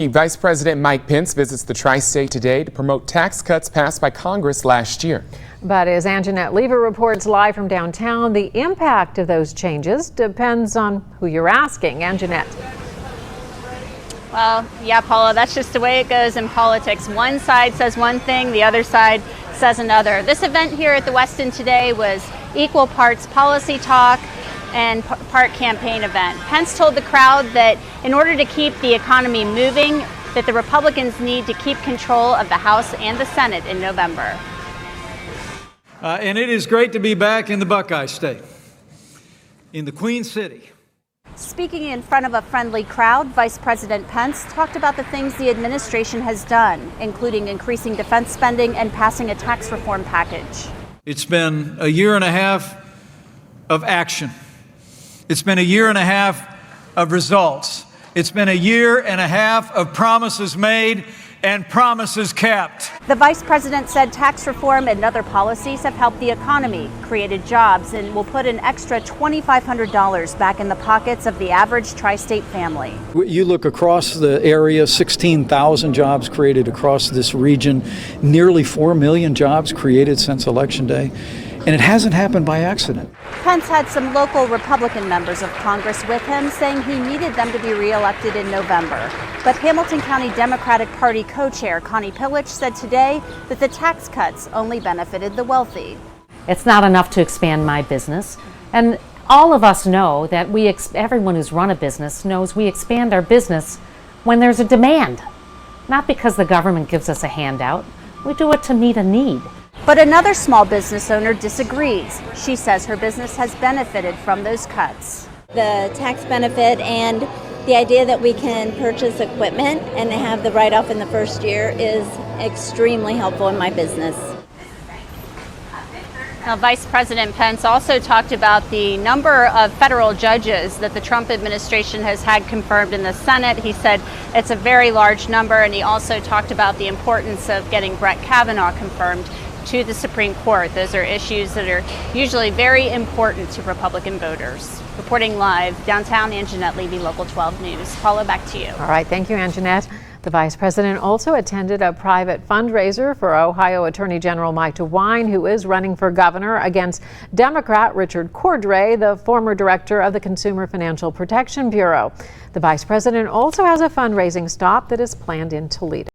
Vice President Mike Pence visits the tri-state today to promote tax cuts passed by Congress last year. But as Anjanette Lever reports live from downtown, the impact of those changes depends on who you're asking. Anjanette. Well, yeah, Paula, that's just the way it goes in politics. One side says one thing, the other side says another. This event here at the Westin today was equal parts policy talk and part campaign event. Pence told the crowd that in order to keep the economy moving, that the Republicans need to keep control of the House and the Senate in November. And it is great to be back in the Buckeye State, in the Queen City. Speaking in front of a friendly crowd, Vice President Pence talked about the things the administration has done, including increasing defense spending and passing a tax reform package. It's been a year and a half of action. It's been a year and a half of results. It's been a year and a half of promises made and promises kept. The vice president said tax reform and other policies have helped the economy, created jobs, and will put an extra $2,500 back in the pockets of the average tri-state family. You look across the area, 16,000 jobs created across this region, nearly 4 million jobs created since Election Day. And it hasn't happened by accident. Pence had some local Republican members of Congress with him, saying he needed them to be reelected in November. But Hamilton County Democratic Party co-chair Connie Pillich said today that the tax cuts only benefited the wealthy. It's not enough to expand my business. And all of us know that everyone who's run a business knows we expand our business when there's a demand. Not because the government gives us a handout. We do it to meet a need. But another small business owner disagrees. She says her business has benefited from those cuts. The tax benefit and the idea that we can purchase equipment and have the write-off in the first year is extremely helpful in my business. Now, Vice President Pence also talked about the number of federal judges that the Trump administration has had confirmed in the Senate. He said it's a very large number, and he also talked about the importance of getting Brett Kavanaugh confirmed to the Supreme Court. Those are issues that are usually very important to Republican voters. Reporting live, downtown, Anjanette Levy, Local 12 News. Paula, back to you. All right, thank you, Anjanette. The vice president also attended a private fundraiser for Ohio Attorney General Mike DeWine, who is running for governor against Democrat Richard Cordray, the former director of the Consumer Financial Protection Bureau. The vice president also has a fundraising stop that is planned in Toledo.